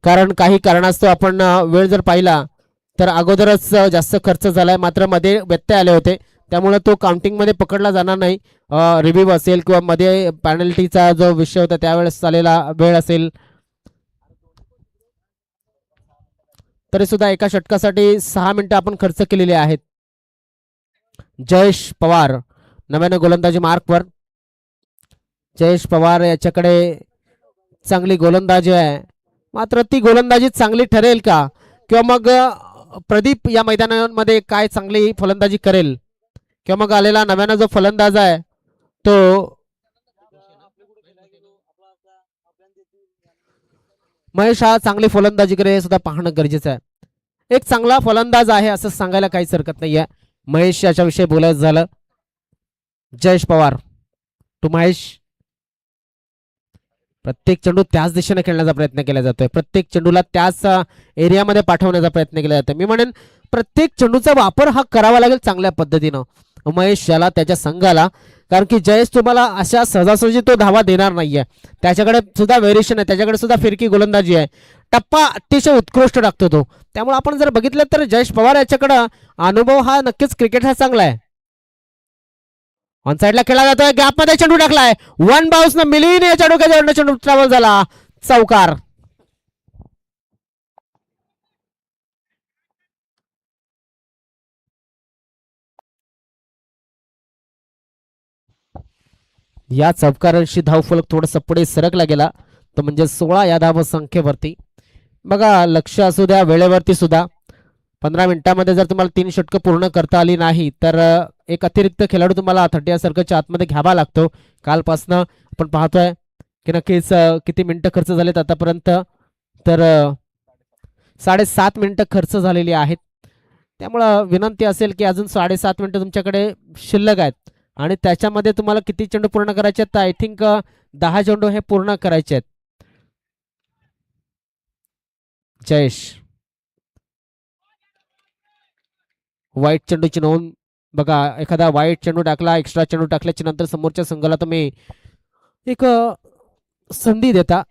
कारण काही कारणास्तव आपण वेळ जर पाहिला तर अगोदरच जास्त खर्च झालाय, मात्र मध्ये व्यत्यय आले होते त्यामुळे तो काउंटिंग मध्ये पकडला जाणार नाही. रिव्ह्यू असेल किंवा मध्ये पेनल्टीचा जो विषय होता त्यावेळेस झालेला वेळ असेल, तरी सुद्धा एका षटकासाठी 6 मिनिटं आपण खर्च केलेली आहेत. जयेश पवार नव्यानं गोलंदाजी मार्कवर. जयेश पवार याच्याकडे चांगली गोलंदाजी आहे, मात्र ती गोलंदाजी चांगली ठरेल का, किंवा मग प्रदीप या मैदानामध्ये काय चांगली फलंदाजी करेल, किंवा मग आलेला नव्यानं जो फलंदाज आहे तो महेश हा चांगली फलंदाजी करेल हे सुद्धा पाहणं गरजेचं आहे. एक चांगला फलंदाज आहे असं सांगायला काहीच हरकत नाहीये. महेश याच्याविषयी बोलायचं झालं, जयेश पवार टू महेश. प्रत्येक चेंडू त्याच दिशेने खेळण्याचा प्रयत्न केला जातोय, प्रत्येक चेंडूला त्याच एरियामध्ये पाठवण्याचा प्रयत्न केला जातोय. मी म्हणेन प्रत्येक चेंडूचा वापर हा करावा लागेल चांगल्या पद्धतीनं महेश याला, त्याच्या संघाला, कारण की जयेश तुम्हाला अशा सहजासहजी तो धावा देणार नाहीये. त्याच्याकडे सुद्धा व्हेरिएशन आहे, त्याच्याकडे सुद्धा फिरकी गोलंदाजी आहे, टप्पा अतिशय उत्कृष्ट टाकतो तो. त्यामुळे आपण जर बघितलं तर जयेश पवार याच्याकडे अनुभव हा नक्कीच क्रिकेट हा चांगला आहे. ऑन साइडला खेळला जातोय, गॅप मध्ये चेंडू टाकलाय, वन बाउन्स न मिलीन याच्या डोक्याच्या चेंडू ट्रॅव्हल झाला, चौकार. या चौकारांशी धावफलक थोडंसं पुढे सरकला गेला तर म्हणजे 16 या धाव संख्येवरती. बघा लक्ष असू द्या वेळेवरती सुद्धा. 15 मिनिटांमध्ये जर तुम्हाला 3 षटकं पूर्ण करता आली नाही तर एक अतिरिक्त खेळाडू तुम्हाला 30 सर्कलच्या आतमध्ये घ्यावा लागतो. कालपासनं आपण पाहतोय की नक्कीच किती मिनिटं खर्च झालेत आतापर्यंत, तर 7.5 मिनिटं खर्च झालेली आहेत. त्यामुळं विनंती असेल की अजून 7.5 मिनिटं तुमच्याकडे शिल्लक आहेत आणि त्याच्यामध्ये तुम्हाला किती चेंडू पूर्ण करायचे आहेत, आय थिंक 10 चेंडू हे पूर्ण करायचे आहेत. जयेश. वाईट चेंडूची नोंद बघा. एखादा वाईट चेंडू टाकला, एक्स्ट्रा चेंडू टाकल्याच्या नंतर समोरच्या संघाला तुम्ही एक संधी देता.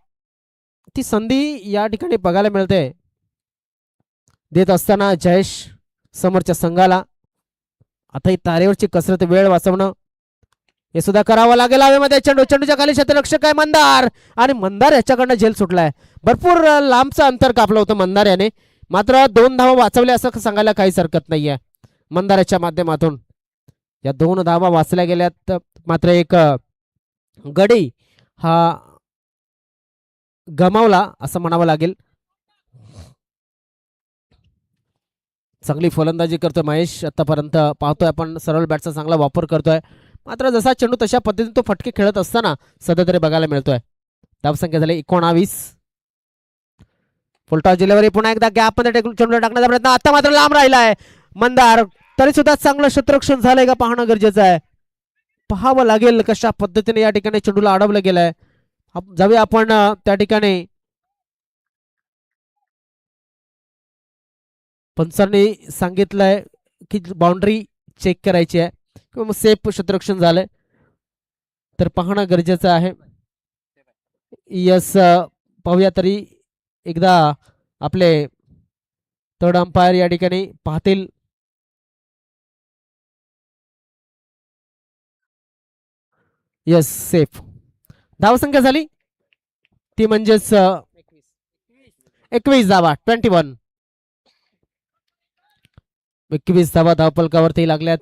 ती संधी या ठिकाणी बघायला मिळते. देत असताना जयेश समोरच्या संघाला आता ही तारेवरची कसरत, वेळ वाचवणं हे सुद्धा करावं लागेल. हवेमध्ये चेंडू, चेंडूच्या खाली क्षेत्ररक्षक आहे मंदार, आणि मंदार याच्याकडनं झेल सुटलाय. भरपूर लांबचं अंतर कापलं होतं मंदार याने, मात्र 2 धावा वाचवल्या असं सांगायला काहीच हरकत नाहीये मंदाराच्या माध्यमातून. या 2 धावा वाचल्या गेल्यात, मात्र एक गडी हा गमावला असं म्हणावं लागेल. चांगली फलंदाजी करतोय महेश आतापर्यंत. पाहतोय आपण सरळ बॅटचा चांगला वापर करतोय, मात्र जसा चेंडू तशा पद्धतीने तो फटके खेळत असताना सध्या तरी बघायला मिळतोय. धावसंख्या झाली 19. फुलटॉस डिलिव्हरी, पुन्हा एकदा गॅप मध्ये चेंडू टाकण्याचा प्रयत्न, आता मात्र लांब राहिलाय मंदार. तरी सुद्धा चांगलं क्षेत्ररक्षण झालंय का पाहणं गरजेचं आहे. पाहावं लागेल कशा पद्धतीने या ठिकाणी चेंडूला अडवलं गेलंय. जाऊया आपण त्या ठिकाणी. पंचांनी सांगितलंय की बाउंड्री चेक करायची आहे किंवा मग सेफ क्षेत्ररक्षण झालंय तर पाहणं गरजेचं आहे. यस, पाहूया तरी एकदा आपले थर्ड अंपायर या ठिकाणी पाहतील. Yes, safe. धावसंख्या झाली ती म्हणजेच 21 धावा. 21 धावा धावपलकावरती लागल्यात.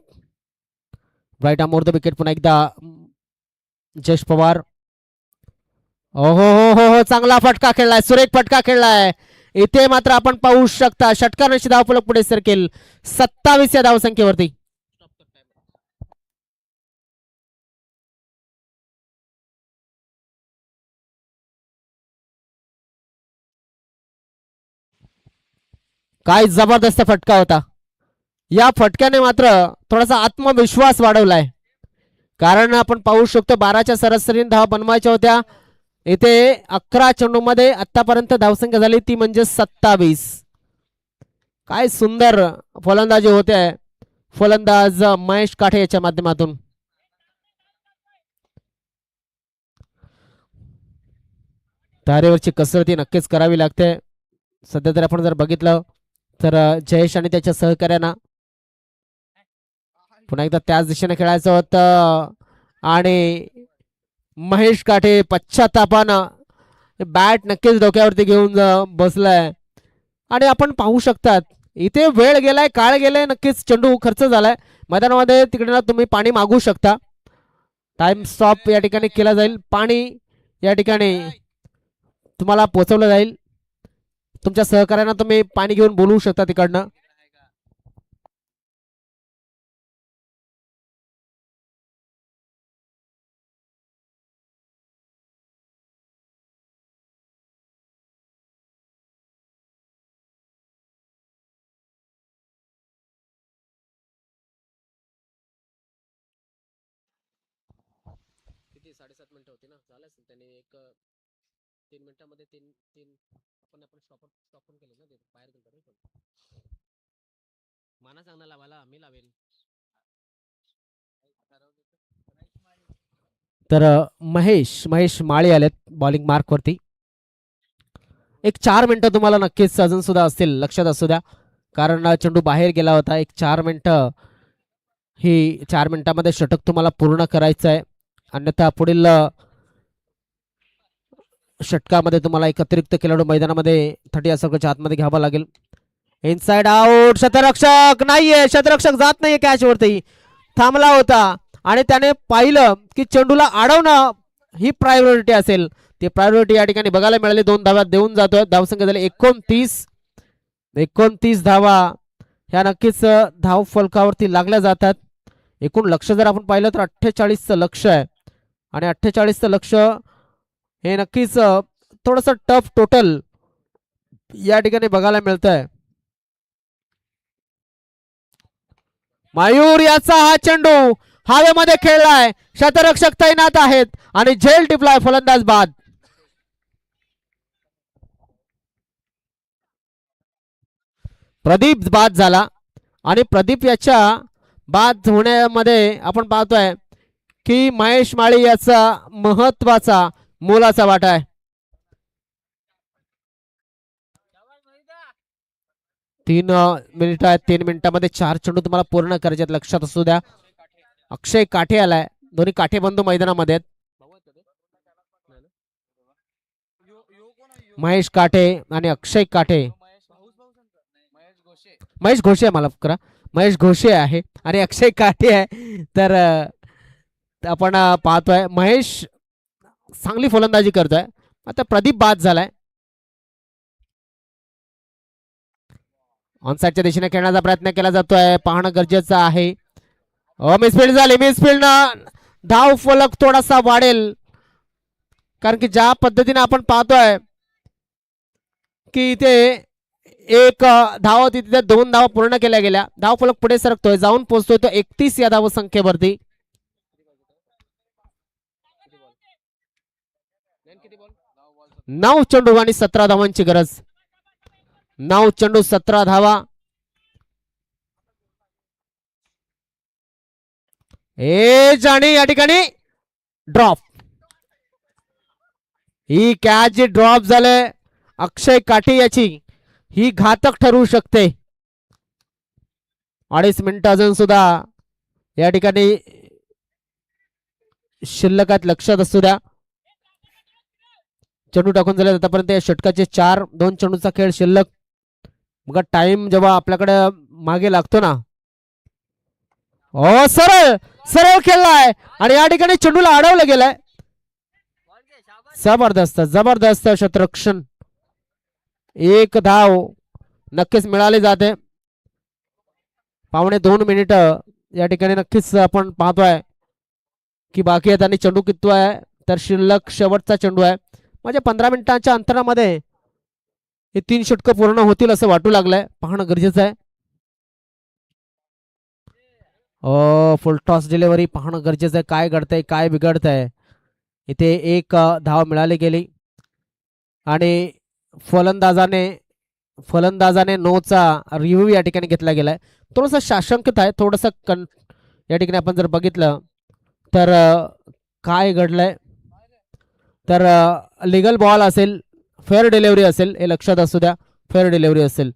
Right arm over the wicket. पुन्हा एकदा जयेश पवार. हो हो हो हो, चांगला फटका खेळलाय, सुरेख फटका खेळलाय. इथे मात्र आपण पाहू शकता षटकारांची धावपलक पुढे सरकेल 27 या धावसंख्येवरती. काय जबरदस्त फटका होता. या फटक्याने मात्र थोडासा आत्मविश्वास वाढवलाय, कारण आपण पाहू शकतो 12च्या सरासरीने धावा बनवायच्या होत्या. इथे 11 चेंडूमध्ये आतापर्यंत धावसंख्या झाली ती म्हणजे 27. काय सुंदर फलंदाजी होते फलंदाज महेश काठे याच्या माध्यमातून. तारेवरची कसरती नक्कीच करावी लागते. सध्या तर आपण जर बघितलं तर जयेश आणि त्याच्या सहकार्यांना पुन्हा एकदा त्याच दिशेने खेळायचं होतं, आणि महेश काठे पश्चात्तापानं बॅट नक्कीच डोक्यावरती घेऊन बसलाय. आणि आपण पाहू शकतात इथे वेळ गेलाय, काळ गेलाय, नक्कीच चेंडू खर्च झालाय मैदानामध्ये. तिकडे तुम्ही पाणी मागू शकता. टाइम स्टॉप या ठिकाणी केला जाईल. पाणी या ठिकाणी तुम्हाला पोहोचवलं जाईल. तुमच्या सहकार्यांना तुम्ही पाणी घेऊन बोलवू शकता तिकडनं. किती 7.5 मिनिटं होती ना, झालं असेल त्यांनी एक 3 मिनिटांमध्ये आपण स्टॉप पण केले ना, ते बाहेर गेलं तरी पण माना चांगला लावायला आम्ही लावेल. तर महेश माळी आलेत बॉलिंग मार्क वरती. एक 4 मिनिटं तुम्हाला नक्कीच अजून सुद्धा असतील, लक्षात असू द्या, कारण चेंडू बाहेर गेला होता. एक 4 मिनिटं, ही 4 मिनिटांमध्ये षटक तुम्हाला पूर्ण करायचं आहे, अन्यथा पुढील षटकामध्ये तुम्हाला एक अतिरिक्त खेळाडू मैदानामध्ये 30 सर्कलच्या आतमध्ये घ्यावा लागेल. Inside out. क्षेत्ररक्षक नाहीये, क्षेत्ररक्षक जात नाहीये कॅच वरती, थांबला होता आणि त्याने पाहिलं की चेंडूला अडवणं ही प्रायोरिटी असेल. ती प्रायोरिटी या ठिकाणी बघायला मिळाली. 2 धावा देऊन जातोय. धावसंख्या झाली 29 धावा. ह्या नक्कीच धाव फलकावरती लागल्या जातात. एकूण लक्ष जर आपण पाहिलं तर 48चं लक्ष आहे, आणि 48चं लक्ष हे नक्कीच थोडंसं टफ टोटल या ठिकाणी बघायला मिळतंय. मयूर याचा हा चेंडू हवेमध्ये खेळलाय, क्षेत्ररक्षक तैनात आहेत आणि झेल टिपलाय फलंदाज बाद. प्रदीप बाद झाला आणि प्रदीप याच्या बाद होण्यामध्ये आपण पाहतोय की महेश माळी याचा महत्वाचा मोलाचा वाटा आहे. 3 मिनिट आहेत. 3 मिनिटांमध्ये 4 चेंडू तुम्हाला पूर्ण करायचे आहेत, लक्षात असू द्या. अक्षय काठे आलाय, दोन्ही काठे बंधू मैदानामध्ये आहेत. महेश काठे आणि अक्षय काठे, महेश घोषे आहे, माफ करा, महेश घोषे आहे आणि अक्षय काठे आहे. तर आपण पाहतोय महेश चांगली फलंदाजी करतोय. आता प्रदीप बाद झालाय. ऑनसाइडच्या दिशेने खेळण्याचा प्रयत्न केला जातोय, पाहणं गरजेचं आहे. मिसफील्ड झाली, मिसफील्ड धाव फलक थोडासा वाढेल, कारण की ज्या पद्धतीने आपण पाहतोय की इथे एक धाव होती, तिथे 2 धावा पूर्ण केल्या गेल्या. धाव फलक पुढे सरकतोय, जाऊन पोहोचतोय तो 31 या धाव संख्येवरती. 9 चेंडू आणि 17 धावांची गरज. 9 चेंडू 17 धावा. एज आणि या ठिकाणी ड्रॉप. ही कॅच जी ड्रॉप झाले अक्षय काठी याची, ही घातक ठरू शकते. 2.5 मिनिटं अजून सुद्धा या ठिकाणी शिल्लक आहेत, लक्षात असू द्या. चेंडू टाकून झाले आतापर्यंत या षटकाचे 4, 2 चेंडूचा खेळ शिल्लक. मग टाइम जेव्हा आपल्याकडे मागे लागतो ना, सरळ सरळ खेळलाय आणि या ठिकाणी चेंडूला अडवलं गेलंय. जबरदस्त जबरदस्त क्षेत्ररक्षण. 1 धाव नक्कीच मिळाली जाते. 1.25 मिनिट या ठिकाणी नक्कीच आपण पाहतोय की बाकी आहेत आणि चेंडू किती आहे, तर शिल्लक शेवटचा चेंडू आहे. म्हणजे 15 मिनिटांच्या अंतरामध्ये हे 3 षटकं पूर्ण होतील असं वाटू लागलंय, पाहणं गरजेचं आहे. फुल टॉस डिलिव्हरी पाहणं गरजेचं आहे. काय घडतंय, काय बिघडतंय. इथे 1 धाव मिळाली गेली आणि फलंदाजाने 9चा रिव्ह्यू या ठिकाणी घेतला गेलाय. थोडंसं शाशंकित आहे, थोडंसं या ठिकाणी आपण जर बघितलं तर काय घडलंय, तर लिगल बॉल असेल, फेअर डिलिव्हरी असेल, हे लक्षात असू द्या. फेअर डिलिव्हरी असेल.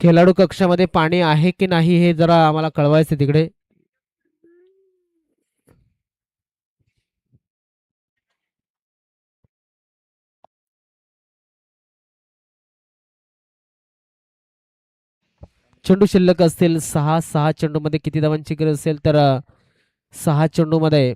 खेळाडू कक्षामध्ये पाणी आहे की नाही हे जरा आम्हाला कळवायचं तिकडे. चेंडू शिल्लक असतील 6 चेंडू मध्ये किती धावांची गरज असेल, तर 6 चेंडू मध्ये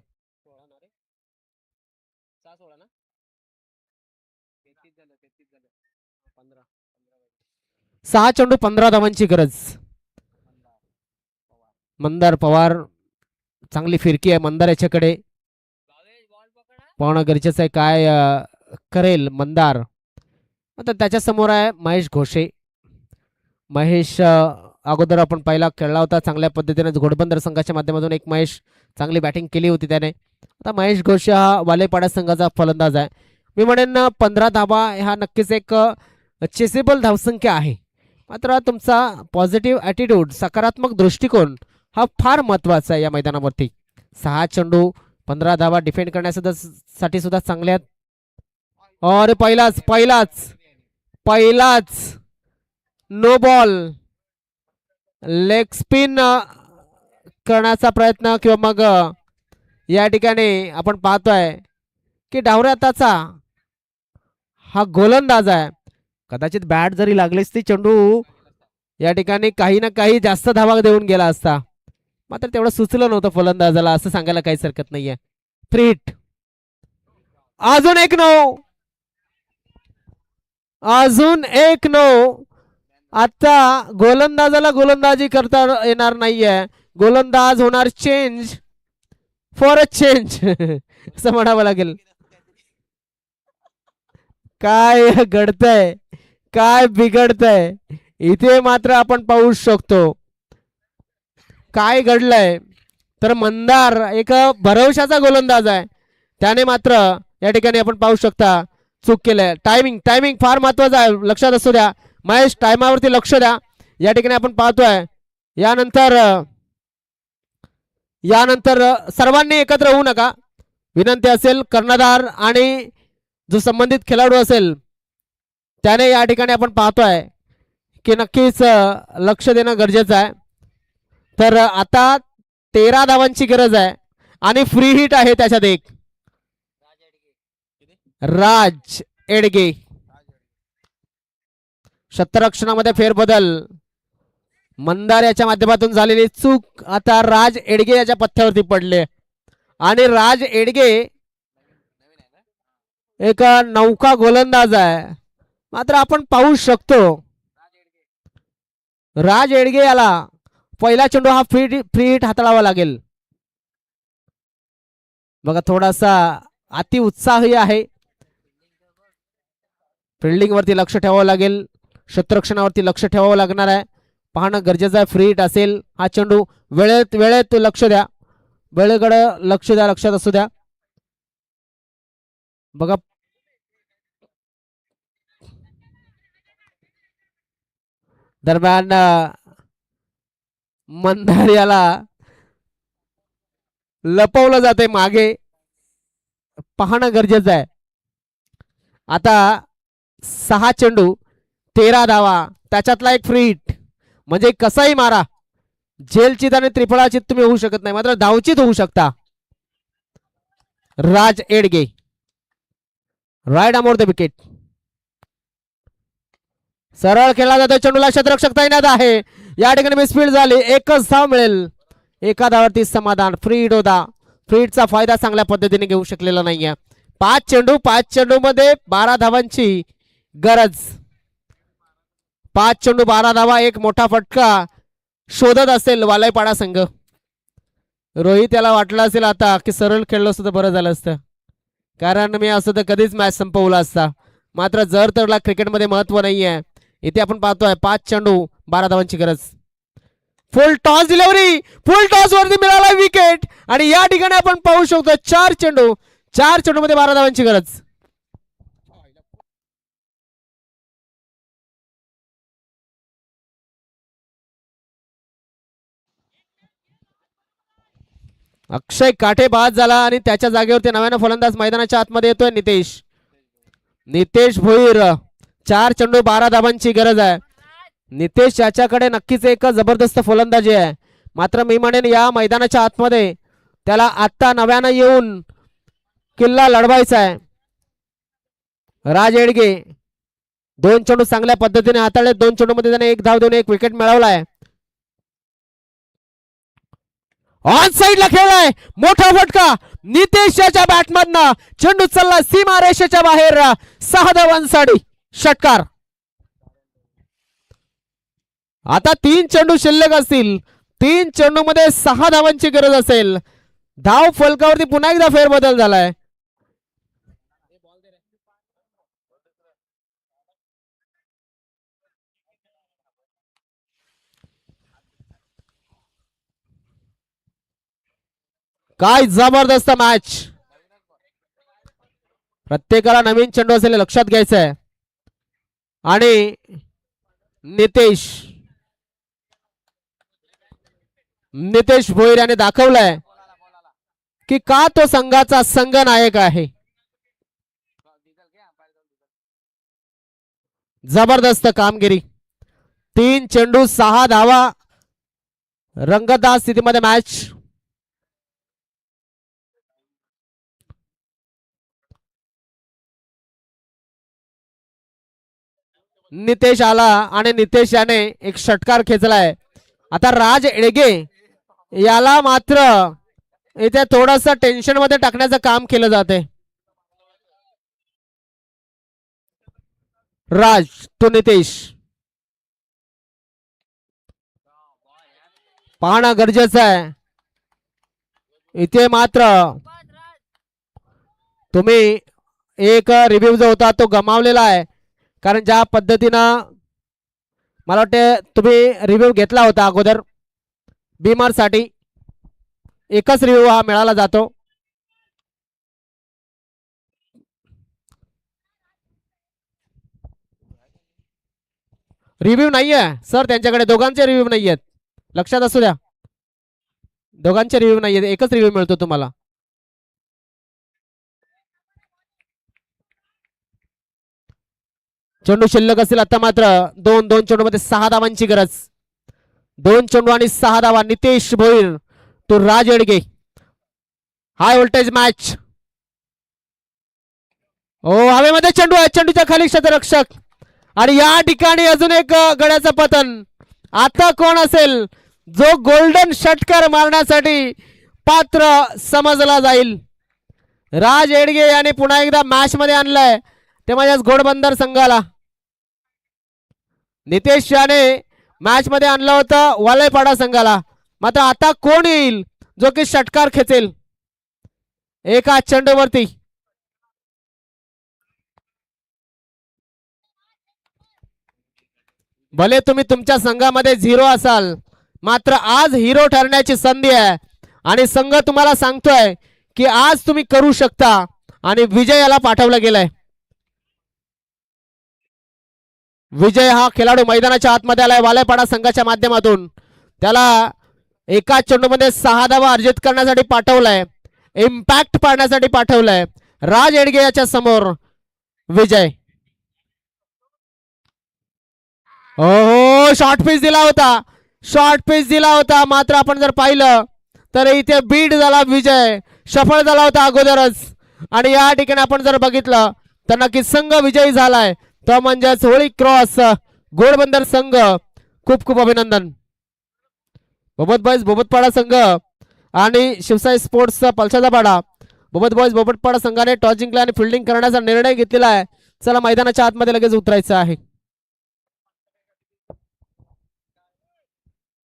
6 चेंडू 15 धावांची गरज. मंदार पवार चांगली फिरकी आहे मंदार याच्याकडे, पाहणं गरजेचं आहे काय करेल मंदार. आता त्याच्या समोर आहे महेश घोषे. महेश अगोदर आपण पहिला खेळला होता चांगल्या पद्धतीने घोडबंदर संघाच्या माध्यमातून, एक महेश चांगली बॅटिंग केली होती त्याने. आता महेश घोष हा वालेपाडा संघाचा फलंदाज आहे. मी म्हणेन 15 धावा हा नक्कीच एक चेसेबल धावसंख्या आहे. मात्र तुमचा पॉझिटिव्ह ॲटिट्यूड, सकारात्मक दृष्टिकोन हा फार महत्वाचा आहे या मैदानावरती. 6 चेंडू 15 धावा डिफेंड करण्यासाठी सुद्धा चांगले आहेत. और पहिलाच नो बॉल, लेग स्पिन करण्याचा प्रयत्न, किंवा मग या ठिकाणी आपण पाहतोय की डावऱ्या हाताचा हा गोलंदाज आहे. कदाचित बॅट जरी लागलीच ती चेंडू या ठिकाणी काही ना काही जास्त धावा देऊन गेला असता, मात्र तेवढं सुचलं नव्हतं फलंदाजाला असं सांगायला काहीच हरकत नाहीये. Free hit. अजून एक नो, अजून एक नो. आता गोलंदाजाला गोलंदाजी करता येणार नाहीये, गोलंदाज होणार चेंज फॉर अ चेंज असं म्हणावं लागेल. काय घडतंय, काय बिघडतंय इथे मात्र आपण पाहू शकतो. काय घडलंय तर मंदार एक भरवशाचा गोलंदाज आहे, त्याने मात्र या ठिकाणी आपण पाहू शकता चूक केलंय. टायमिंग टायमिंग फार महत्वाचं आहे, लक्षात असू द्या महेश, टायमावरती लक्ष द्या. या ठिकाणी आपण पाहतोय यानंतर यानंतर सर्वांनी एकत्र होऊ नका, विनंती असेल. कर्णधार आणि जो संबंधित खेळाडू असेल त्याने या ठिकाणी आपण पाहतोय की नक्कीच लक्ष देणं गरजेचं आहे. तर आता 13 धावांची गरज आहे आणि फ्री हिट आहे त्याच्यात एक. राज एडगे क्षेत्ररक्षणामध्ये फेरबदल, मंदार याच्या माध्यमातून झालेली चूक आता राज एडगे याच्या पथ्यावरती पडले आणि राज एडगे एक नौका गोलंदाज आहे, मात्र आपण पाहू शकतो राज एडगे याला पहिला चेंडू हा फ्री हिट हाताळावा लागेल. बघा थोडासा अति उत्साही आहे, फिल्डिंग वरती लक्ष ठेवावं लागेल, क्षेत्ररक्षणावरती लक्ष ठेवावं लागणार आहे, पाहणं गरजेचं आहे. फ्री हिट असेल हा चेंडू, वेळेत वेळेत लक्ष द्या, वेळेकडे लक्ष द्या, लक्षात असू द्या. बघा दरम्यान मंदार याला लपवलं जाते मागे, पाहणं गरजेचं आहे. आता 6 चेंडू 13 धावा, त्याच्यातला एक फ्री हिट म्हणजे कसाही मारा, जेलचित आणि त्रिफळाचित तुम्ही होऊ शकत नाही, मात्र धावचित होऊ शकता. राज एडगे राईट अमोर द विकेट. सरळ खेळला जातो चेंडूला, क्षेत्ररक्षक तैनात आहे. या ठिकाणी मिसफील्ड झाली, एकच धाव मिळेल, एका धावावरती समाधान. फ्री हिट होता, फ्री हिटचा फायदा चांगल्या पद्धतीने घेऊ शकलेला नाहीये. 5 चेंडू मध्ये 12 धावांची गरज. 5 चेंडू 12 धावा, एक मोठा फटका शोधत असेल वालयपाडा संघ. रोहित याला वाटलं असेल आता की सरळ खेळलं असतं तर बरं झालं असतं, कारण मी असं तर कधीच मॅच संपवला असता, मात्र जर तरला क्रिकेटमध्ये महत्व नाहीये. इथे आपण पाहतोय 5 चेंडू 12 धावांची गरज. फुल टॉस डिलिव्हरी, फुल टॉस वरती मिळाला विकेट आणि या ठिकाणी आपण पाहू शकतो 4 चेंडू मध्ये 12 धावांची गरज. अक्षय काठे बाद झाला आणि त्याच्या जागेवरती नव्यानं फलंदाज मैदानाच्या आतमध्ये येतोय नितेश भोईर. 4 चेंडू 12 धावांची गरज आहे. नितेश याच्याकडे नक्कीच एक जबरदस्त फलंदाजी आहे, मात्र मी म्हणेन या मैदानाच्या आतमध्ये त्याला आता नव्यानं येऊन किल्ला लढवायचा आहे. राज एडगे 2 चेंडू चांगल्या पद्धतीने हाताळले, 2 चेंडू मध्ये त्याने 1 धाव देऊन 1 विकेट मिळवलाय. ऑन साइडला खेळलाय, मोठा फटका नितेश याच्या बॅटमधनं, चेंडू चालला सीमा रेषेच्या बाहेर, 6 धावांसाठी षटकार. आता 3 चेंडू शिल्लक असतील, 3 चेंडू मध्ये 6 धावांची गरज असेल. धाव फलकावरती पुन्हा एकदा फेरबदल झालाय. काय जबरदस्त मॅच, प्रत्येकाला नवीन चेंडू असेल लक्षात घ्यायचं आहे. आणि नितेश भोईर याने दाखवलंय की का तो संघाचा संघ नायक आहे. जबरदस्त कामगिरी, 3 चेंडू 6 धावा, रंगतदार स्थितीमध्ये मॅच. नितेश आला आणि नितेश याने एक षटकार खेचलाय. आता राज एडगे याला मात्र इथे थोडस टेन्शन मध्ये टाकण्याचं काम केलं जाते. राज तो नितेश पाहणं गरजेचं आहे. इथे मात्र तुम्ही एक रिव्ह्यू जो होता तो गमावलेला आहे. कारण ज्या पद्धतीनं मला वाटते तुम्ही रिव्ह्यू घेतला होता अगोदर बीमर साठी, एकच रिव्ह्यू हा मिळाला जातो. रिव्ह्यू नाहीये सर त्यांच्याकडे, दोघांचे रिव्ह्यू नाहीयेत, लक्षात असू द्या. दोघांचे रिव्ह्यू नाहीयेत, एकच रिव्ह्यू मिळतो तुम्हाला. चेंडू शिल्लक असेल आता मात्र दोन चेंडू मध्ये 6 धावांची गरज. 2 चेंडू आणि 6 धावा. नितेश भोईर तो राज एडगे. High voltage match. ओ हवेमध्ये चेंडू आहे, चेंडूच्या खाली क्षेत्ररक्षक आणि या ठिकाणी अजून एक गड्याचं पतन. आता कोण असेल जो गोल्डन षटकार मारण्यासाठी पात्र समजला जाईल. राज एडगे याने पुन्हा एकदा मॅच मध्ये आणलंय ते माझ्याच घोडबंदर संघाला. नितेश याने मॅच मध्ये आणलं होतं वालयपाडा संघाला. मात्र आता कोण येईल जो की षटकार खेचेल एका चेंडूवरती. भले तुम्ही तुमच्या संघामध्ये 0 असाल, मात्र आज हिरो ठरण्याची संधी आहे आणि संघ तुम्हाला सांगतोय की आज तुम्ही करू शकता आणि विजयाला पाठवलं गेलंय. विजय हा खेळाडू मैदानाच्या आतमध्ये आलाय वालयपाडा संघाच्या माध्यमातून. त्याला एका चेंडूमध्ये 6 धावा अर्जित करण्यासाठी पाठवलंय, इम्पॅक्ट पाडण्यासाठी पाठवलंय. राज एडगे याच्या समोर विजय. हो शॉर्ट पिच दिला होता, शॉर्ट पिच दिला होता, मात्र आपण जर पाहिलं तर इथे बीट झाला विजय, सफळ झाला होता अगोदरच. आणि या ठिकाणी आपण जर बघितलं तर नक्की संघ विजयी झालाय, तो म्हणजेच होळी क्रॉस घोडबंदर संघ. खूप खूप अभिनंदन. बोबत बॉयज बोबतपाडा संघ आणि शिवसाई स्पोर्ट्स पलशाचा पाडा. बोबत बॉयज बोबतपाडा संघाने टॉस जिंकला आणि फिल्डिंग करण्याचा निर्णय घेतलेला आहे. चला मैदानाच्या आतमध्ये लगेच उतरायचं आहे.